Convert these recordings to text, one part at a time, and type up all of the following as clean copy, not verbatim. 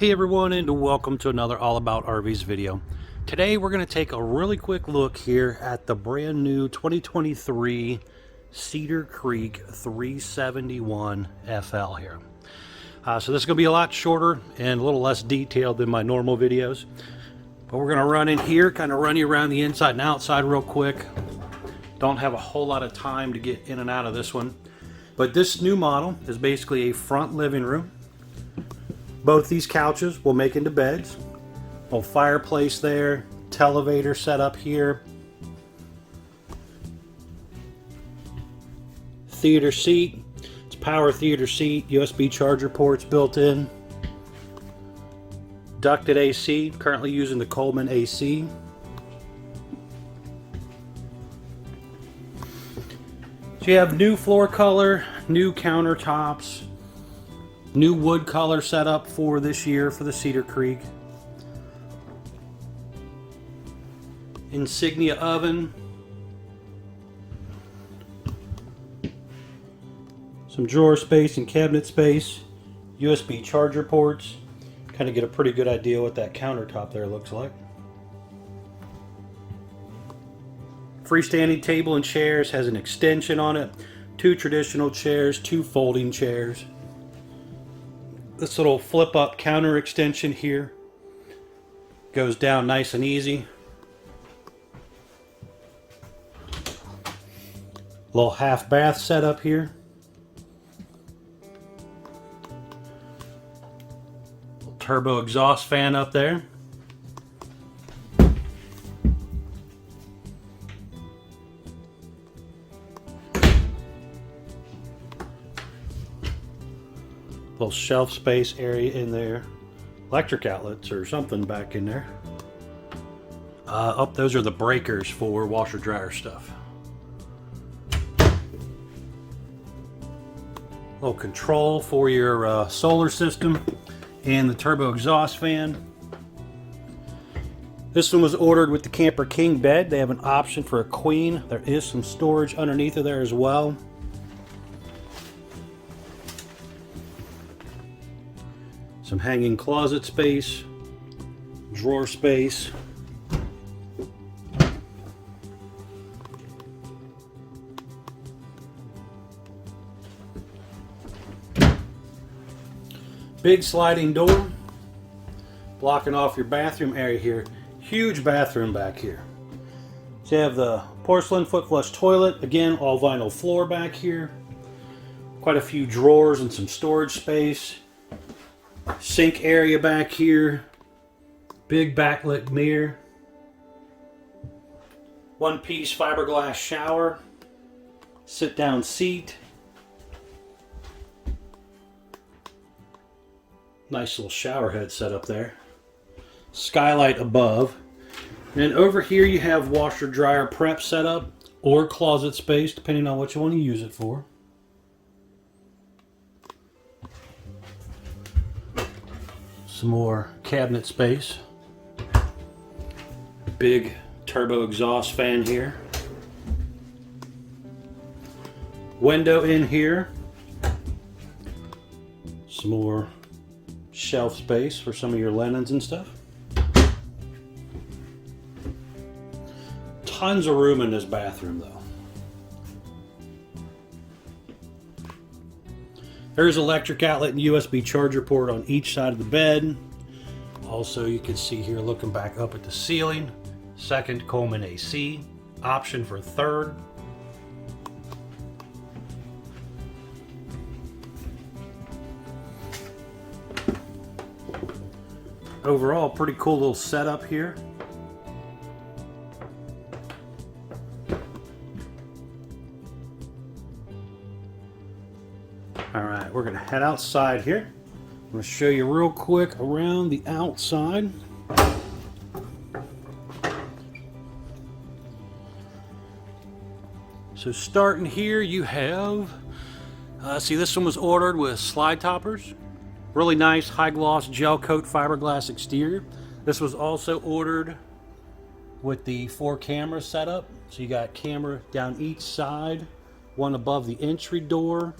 Hey everyone, and welcome to another All About RVs video. Today we're going to take a really quick look here at the brand new 2023 Cedar Creek 371 FL here. So this is going to be a lot shorter and a little less detailed than my normal videos. But we're going to run in here, kind of run you around the inside and outside real quick. Don't have a whole lot of time to get in and out of this one. But this new model is basically a front living room. Both these couches will make into beds. Little fireplace there, televator set up here. Theater seat. It's power theater seat, USB charger ports built in. Ducted AC, currently using the Coleman AC. So you have new floor color, new countertops. New wood color setup for this year for the Cedar Creek. Insignia oven. Some drawer space and cabinet space. USB charger ports. Kind of get a pretty good idea what that countertop there looks like. Freestanding table and chairs, has an extension on it. 2 traditional chairs, 2 folding chairs. This little flip up counter extension here goes down nice and easy. Little half bath setup here. Little turbo exhaust fan up there. Little shelf space area in there. Electric outlets or something back in there. Those are the breakers for washer dryer stuff. Little control for your solar system and the turbo exhaust fan. This one was ordered with the Camper King bed. They have an option for a queen. There is some storage underneath of there as well. Some hanging closet space, drawer space. Big sliding door, blocking off your bathroom area here. Huge bathroom back here. So you have the porcelain foot flush toilet, again all vinyl floor back here. Quite a few drawers and some storage space. Sink area back here, big backlit mirror, 1-piece fiberglass shower, sit down seat, nice little shower head set up there, skylight above, and then over here you have washer dryer prep setup or closet space depending on what you want to use it for. Some more cabinet space. Big turbo exhaust fan here. Window in here. Some more shelf space for some of your linens and stuff. Tons of room in this bathroom though. There's electric outlet and USB charger port on each side of the bed. Also, you can see here looking back up at the ceiling, second Coleman AC, option for third. Overall, pretty cool little setup here. Alright, we're going to head outside here. I'm going to show you real quick around the outside. So starting here you have, see this one was ordered with slide toppers. Really nice high gloss gel coat fiberglass exterior. This was also ordered with the 4 camera setup. So you got camera down each side, one above the entry door.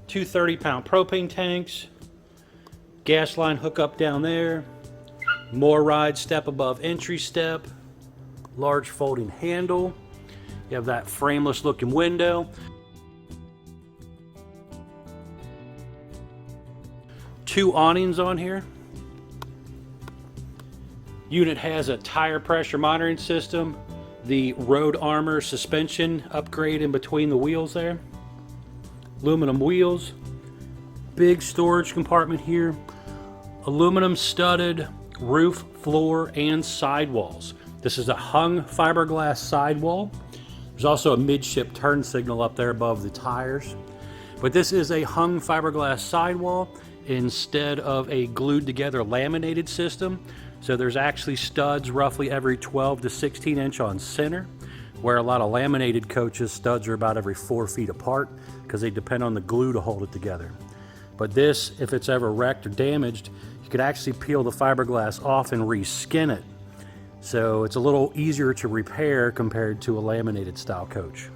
2 30-pound propane tanks, Gas line hookup down there. More ride step above entry step. Large folding handle. You have that frameless looking window. Two awnings on here. Unit has a tire pressure monitoring system. The Road Armor suspension upgrade in between the wheels there. Aluminum wheels. Big storage compartment here. Aluminum studded roof, floor, and sidewalls. This is a hung fiberglass sidewall. There's also a midship turn signal up there above the tires. But this is a hung fiberglass sidewall instead of a glued together laminated system. So there's actually studs roughly every 12 to 16 inch on center, where a lot of laminated coaches, studs are about every 4 feet apart because they depend on the glue to hold it together. But this, if it's ever wrecked or damaged, you could actually peel the fiberglass off and reskin it. So it's a little easier to repair compared to a laminated style coach.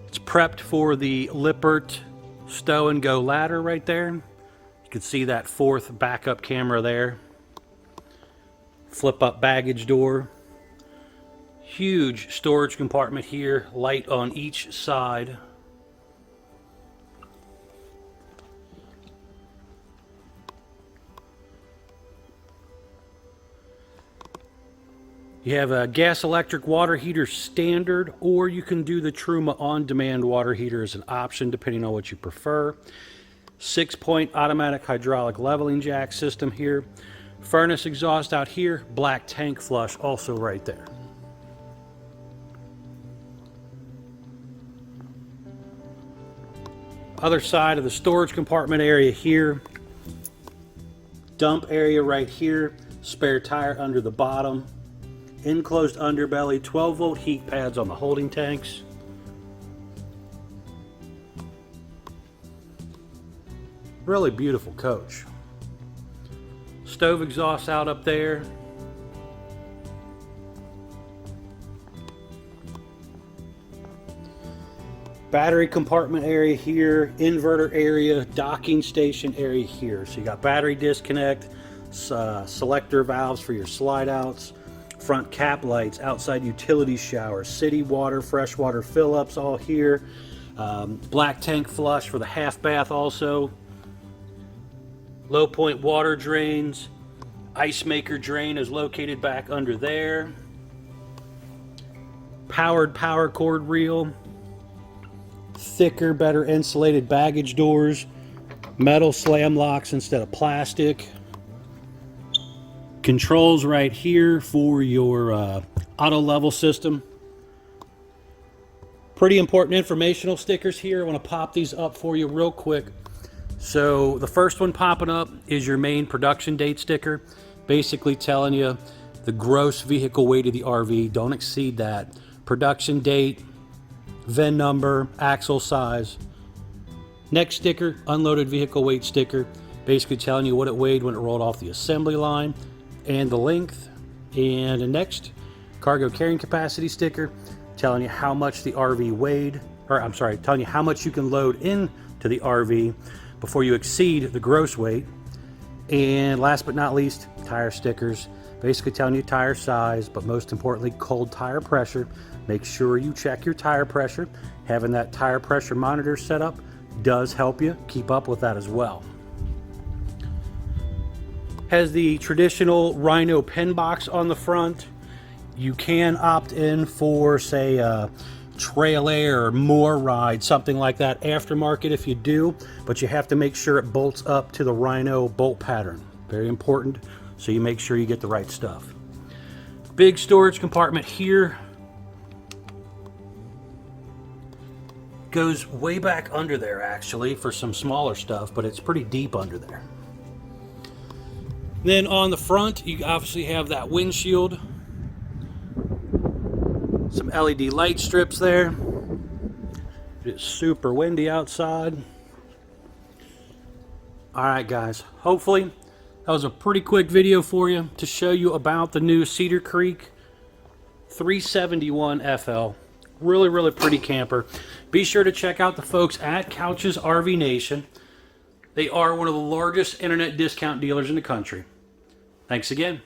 It's prepped for the Lippert stow and go ladder right there. You can see that fourth backup camera there. Flip up baggage door. Huge storage compartment here, light on each side. You have a gas electric water heater standard, or you can do the Truma on-demand water heater as an option depending on what you prefer. 6-point automatic hydraulic leveling jack system here. Furnace exhaust out here, black tank flush also right there. Other side of the storage compartment area here. Dump area right here, spare tire under the bottom. Enclosed underbelly, 12-volt heat pads on the holding tanks. Really beautiful coach. Stove exhaust out up there. Battery compartment area here, inverter area, docking station area here. So you got battery disconnect, selector valves for your slide outs, front cap lights, outside utility showers, city water, freshwater fill-ups all here. Black tank flush for the half bath also. Low point water drains. Ice maker drain is located back under there. Powered power cord reel. Thicker, better insulated baggage doors. Metal slam locks instead of plastic. Controls right here for your auto level system. Pretty important informational stickers here. I want to pop these up for you real quick. So the first one popping up is your main production date sticker, basically telling you the gross vehicle weight of the RV. Don't exceed that. Production date, VIN number, axle size. Next sticker, unloaded vehicle weight sticker, basically telling you what it weighed when it rolled off the assembly line and the length. And the next, cargo carrying capacity sticker, telling you how much the RV weighed, or I'm sorry, telling you how much you can load into the RV before you exceed the gross weight. And last but not least, tire stickers, basically telling you tire size, but most importantly, cold tire pressure. Make sure you check your tire pressure. Having that tire pressure monitor set up does help you keep up with that as well. Has the traditional Rhino pen box on the front. You can opt in for, say, a Trail Air or More Ride, something like that aftermarket if you do, but you have to make sure it bolts up to the Rhino bolt pattern. Very important, so you make sure you get the right stuff. Big storage compartment here. Goes way back under there actually for some smaller stuff, but it's pretty deep under there. Then on the front, you obviously have that windshield. Some LED light strips there. It's super windy outside. Alright guys, hopefully that was a pretty quick video for you to show you about the new Cedar Creek 371 FL. Really pretty camper. Be sure to check out the folks at Couch's RV Nation. They are one of the largest internet discount dealers in the country. Thanks again.